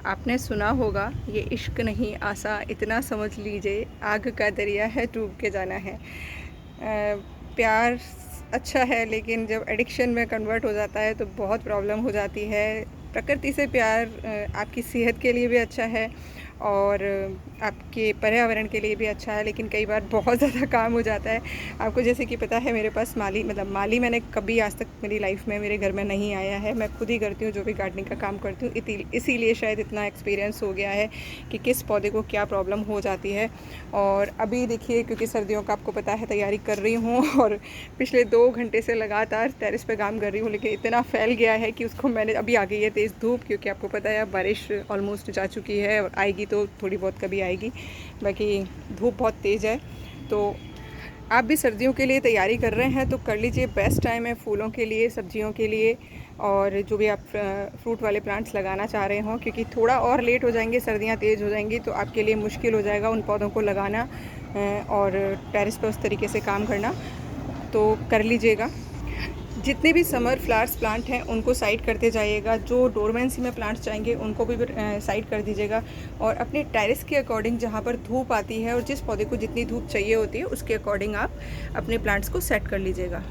आपने सुना होगा ये इश्क नहीं आसा, इतना समझ लीजिए आग का दरिया है डूब के जाना है। प्यार अच्छा है, लेकिन जब एडिक्शन में कन्वर्ट हो जाता है तो बहुत प्रॉब्लम हो जाती है। प्रकृति से प्यार आपकी सेहत के लिए भी अच्छा है और आपके पर्यावरण के लिए भी अच्छा है, लेकिन कई बार बहुत ज़्यादा काम हो जाता है। आपको जैसे कि पता है, मेरे पास माली मैंने कभी आज तक मेरी लाइफ में मेरे घर में नहीं आया है। मैं खुद ही करती हूँ जो भी गार्डनिंग का काम करती हूँ, इसीलिए शायद इतना एक्सपीरियंस हो गया है कि किस पौधे को क्या प्रॉब्लम हो जाती है। और अभी देखिए, क्योंकि सर्दियों का आपको पता है तैयारी कर रही हूँ और पिछले 2 घंटे से लगातार टेरेस पे काम कर रही हूँ, लेकिन इतना फैल गया है कि उसको मैंने अभी आ गई है तेज़ धूप, क्योंकि आपको पता है अब बारिश ऑलमोस्ट जा चुकी है और आएगी तो थोड़ी बहुत कभी आएगी, बाकी धूप बहुत तेज़ है। तो आप भी सर्दियों के लिए तैयारी कर रहे हैं तो कर लीजिए, बेस्ट टाइम है फूलों के लिए, सब्जियों के लिए, और जो भी आप फ्रूट वाले प्लांट्स लगाना चाह रहे हों, क्योंकि थोड़ा और लेट हो जाएंगे, सर्दियां तेज़ हो जाएंगी तो आपके लिए मुश्किल हो जाएगा उन पौधों को लगाना और टेरेस पे उस तरीके से काम करना। तो कर लीजिएगा। जितने भी समर फ्लावर्स प्लांट हैं उनको साइड करते जाइएगा, जो डोरमेंसी में प्लांट्स चाहेंगे उनको भी साइड कर दीजिएगा, और अपने टेरेस के अकॉर्डिंग जहाँ पर धूप आती है और जिस पौधे को जितनी धूप चाहिए होती है उसके अकॉर्डिंग आप अपने प्लांट्स को सेट कर लीजिएगा।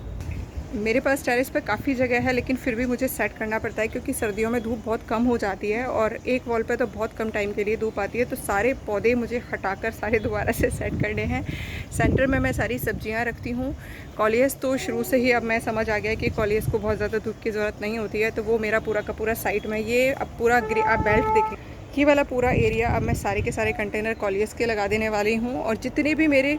मेरे पास टेरेस पर काफ़ी जगह है, लेकिन फिर भी मुझे सेट करना पड़ता है क्योंकि सर्दियों में धूप बहुत कम हो जाती है और एक वॉल पे तो बहुत कम टाइम के लिए धूप आती है, तो सारे पौधे मुझे हटाकर सारे दोबारा से सेट करने हैं। सेंटर में मैं सारी सब्जियां रखती हूँ। कॉलियस तो शुरू से ही अब मैं समझ आ गया कि कॉलियस को बहुत ज़्यादा धूप की ज़रूरत नहीं होती है, तो वो मेरा पूरा का पूरा साइड में, ये अब पूरा आप बेल्ट देखें, ये वाला पूरा एरिया अब मैं सारे के सारे कंटेनर कॉलियस के लगा देने वाली हूँ। और जितने भी मेरे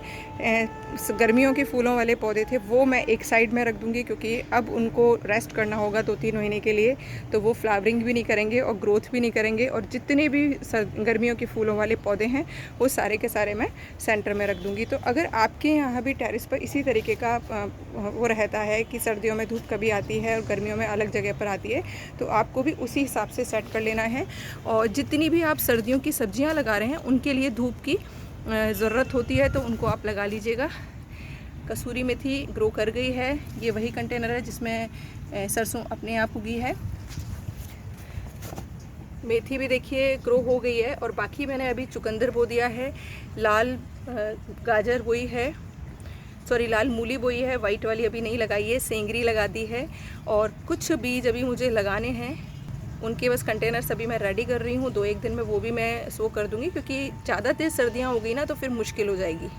गर्मियों के फूलों वाले पौधे थे वो मैं एक साइड में रख दूँगी, क्योंकि अब उनको रेस्ट करना होगा 2-3 महीने के लिए, तो वो फ्लावरिंग भी नहीं करेंगे और ग्रोथ भी नहीं करेंगे। और जितने भी गर्मियों के फूलों वाले पौधे हैं वो सारे के सारे मैं सेंटर में रख दूँगी। तो अगर आपके यहाँ भी टेरेस पर इसी तरीके का वो रहता है कि सर्दियों में धूप कभी आती है और गर्मियों में अलग जगह पर आती है, तो आपको भी उसी हिसाब से सेट कर लेना है। और जितनी भी आप सर्दियों की सब्जियां लगा रहे हैं उनके लिए धूप की ज़रूरत होती है, तो उनको आप लगा लीजिएगा। कसूरी मेथी ग्रो कर गई है, ये वही कंटेनर है जिसमें सरसों अपने आप उगी है। मेथी भी देखिए ग्रो हो गई है, और बाकी मैंने अभी चुकंदर बो दिया है, लाल गाजर बोई है, सॉरी लाल मूली बोई है, वाइट वाली अभी नहीं लगाई है, सेंगरी लगा दी है, और कुछ बीज अभी मुझे लगाने हैं, उनके बस कंटेनर्स अभी मैं रेडी कर रही हूँ। 2-1 दिन में वो भी मैं सो कर दूँगी, क्योंकि ज़्यादा तेज़ सर्दियाँ हो गई ना तो फिर मुश्किल हो जाएगी।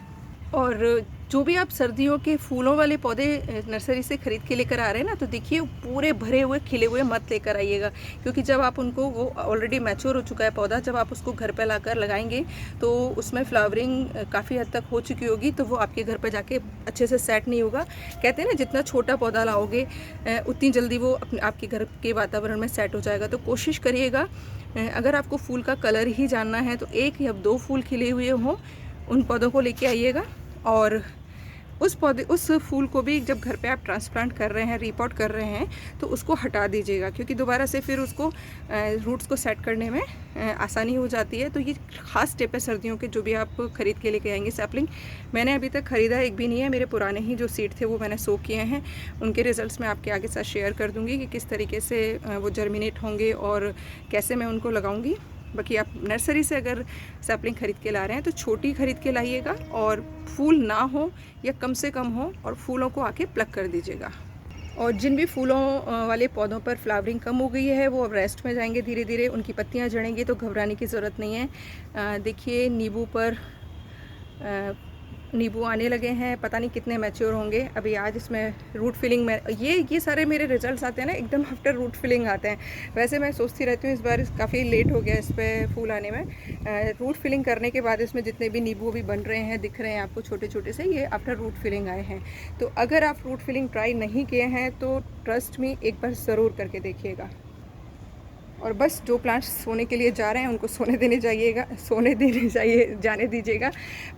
और जो भी आप सर्दियों के फूलों वाले पौधे नर्सरी से ख़रीद के लेकर आ रहे हैं ना, तो देखिए पूरे भरे हुए खिले हुए मत लेकर आइएगा, क्योंकि जब आप उनको, वो ऑलरेडी मैच्योर हो चुका है पौधा, जब आप उसको घर पे लाकर लगाएंगे तो उसमें फ्लावरिंग काफ़ी हद तक हो चुकी होगी, तो वो आपके घर पे जाके अच्छे से सेट नहीं होगा। कहते हैं ना, जितना छोटा पौधा लाओगे उतनी जल्दी वो आपके घर के वातावरण में सेट हो जाएगा। तो कोशिश करिएगा, अगर आपको फूल का कलर ही जानना है तो 1 या 2 फूल खिले हुए हों उन पौधों को लेके आइएगा, और उस फूल को भी जब घर पे आप ट्रांसप्लांट कर रहे हैं, रीपॉट कर रहे हैं, तो उसको हटा दीजिएगा, क्योंकि दोबारा से फिर उसको रूट्स को सेट करने में आसानी हो जाती है। तो ये ख़ास टिप है सर्दियों के, जो भी आप ख़रीद के लेके आएंगे सैपलिंग। मैंने अभी तक ख़रीदा एक भी नहीं है, मेरे पुराने ही जो सीड थे वो मैंने सो किए हैं, उनके रिज़ल्ट्स मैं आपके आगे साथ शेयर कर दूँगी कि किस तरीके से वो जर्मिनेट होंगे और कैसे मैं उनको लगाऊँगी। बाकी आप नर्सरी से अगर सैपलिंग ख़रीद के ला रहे हैं तो छोटी ख़रीद के लाइएगा, और फूल ना हो या कम से कम हो, और फूलों को आके प्लग कर दीजिएगा। और जिन भी फूलों वाले पौधों पर फ्लावरिंग कम हो गई है वो अब रेस्ट में जाएंगे धीरे धीरे, उनकी पत्तियां झड़ेंगी, तो घबराने की ज़रूरत नहीं है। देखिए नींबू पर नींबू आने लगे हैं, पता नहीं कितने मैच्योर होंगे अभी। आज इसमें रूट फिलिंग में ये सारे मेरे रिजल्ट्स आते हैं ना एकदम आफ्टर रूट फिलिंग आते हैं। वैसे मैं सोचती रहती हूँ इस बार काफ़ी लेट हो गया इस पर फूल आने में। रूट फिलिंग करने के बाद इसमें जितने भी नींबू अभी बन रहे हैं, दिख रहे हैं आपको छोटे छोटे से, ये आफ्टर रूट फिलिंग आए हैं। तो अगर आप रूट फिलिंग ट्राई नहीं किए हैं तो ट्रस्ट मी एक बार ज़रूर करके देखिएगा। और बस जो प्लांट्स सोने के लिए जा रहे हैं उनको सोने जाने दीजिएगा।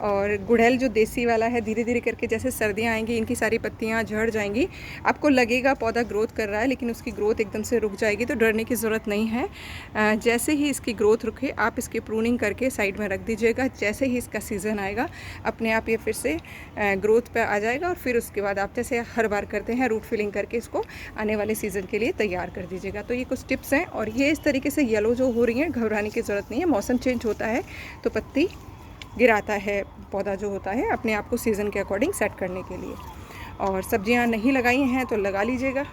और गुड़हल जो देसी वाला है, धीरे धीरे करके जैसे सर्दियाँ आएंगी इनकी सारी पत्तियाँ झड़ जाएंगी। आपको लगेगा पौधा ग्रोथ कर रहा है, लेकिन उसकी ग्रोथ एकदम से रुक जाएगी, तो डरने की ज़रूरत नहीं है। जैसे ही इसकी ग्रोथ रुके आप इसकी प्रूनिंग करके साइड में रख दीजिएगा। जैसे ही इसका सीज़न आएगा अपने आप ये फिर से ग्रोथ पर आ जाएगा, और फिर उसके बाद आप जैसे हर बार करते हैं रूट फिलिंग करके इसको आने वाले सीज़न के लिए तैयार कर दीजिएगा। तो ये कुछ टिप्स हैं, और ये इस तरीके से येलो जो हो रही हैं, घबराने की ज़रूरत नहीं है। मौसम चेंज होता है तो पत्ती गिराता है पौधा जो होता है, अपने आप को सीज़न के अकॉर्डिंग सेट करने के लिए। और सब्जियां नहीं लगाई हैं तो लगा लीजिएगा।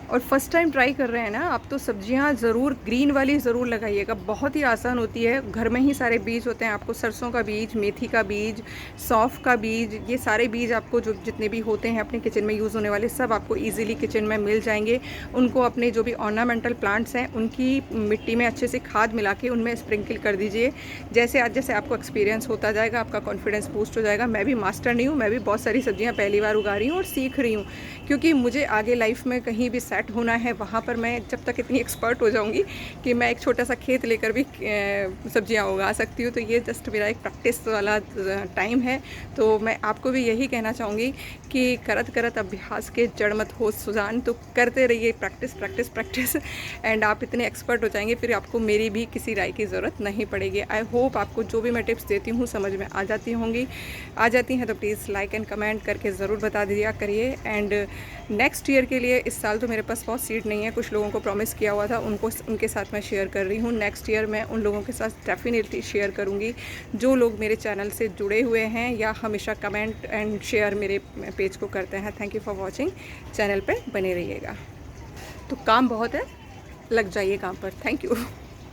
और फर्स्ट टाइम ट्राई कर रहे हैं ना आप, तो सब्जियां ज़रूर ग्रीन वाली ज़रूर लगाइएगा। बहुत ही आसान होती है, घर में ही सारे बीज होते हैं। आपको सरसों का बीज, मेथी का बीज, सौंफ का बीज, ये सारे बीज आपको जो जितने भी होते हैं अपने किचन में यूज़ होने वाले, सब आपको ईजिली किचन में मिल जाएंगे। उनको अपने जो भी ऑर्नामेंटल प्लांट्स हैं उनकी मिट्टी में अच्छे से खाद मिला के उनमें स्प्रिंकल कर दीजिए। जैसे आज जैसे आपको एक्सपीरियंस होता जाएगा, आपका कॉन्फिडेंस बूस्ट हो जाएगा। मैं भी मास्टर नहीं हूँ, मैं भी बहुत सारी सब्जियाँ पहली बार उगा रही हूँ और सीख रही हूँ, क्योंकि मुझे आगे लाइफ में कहीं भी सेट होना है, वहाँ पर मैं जब तक इतनी एक्सपर्ट हो जाऊँगी कि मैं एक छोटा सा खेत लेकर भी सब्जियाँ उगा सकती हूँ। तो ये जस्ट मेरा एक प्रैक्टिस वाला टाइम है। तो मैं आपको भी यही कहना चाहूँगी कि करत करत अभ्यास के जड़ मत हो सुजान। तो करते रहिए, प्रैक्टिस प्रैक्टिस प्रैक्टिस, एंड आप इतने एक्सपर्ट हो जाएंगे, फिर आपको मेरी भी किसी राय की ज़रूरत नहीं पड़ेगी। आई होप आपको जो भी मैं टिप्स देती हूँ समझ में आ जाती हैं तो प्लीज़ लाइक एंड कमेंट करके ज़रूर बता दिया करिए। एंड नेक्स्ट ईयर के लिए, इस साल तो मेरे पास बहुत सीड नहीं है, कुछ लोगों को प्रॉमिस किया हुआ था, उनके साथ मैं शेयर कर रही हूँ। नेक्स्ट ईयर मैं उन लोगों के साथ डेफिनेटली शेयर करूँगी जो लोग मेरे चैनल से जुड़े हुए हैं या हमेशा कमेंट एंड शेयर मेरे पेज को करते हैं। Thank you for watching. Channel पे बने रहिएगा। तो काम बहुत है, लग जाइए काम पर। Thank you.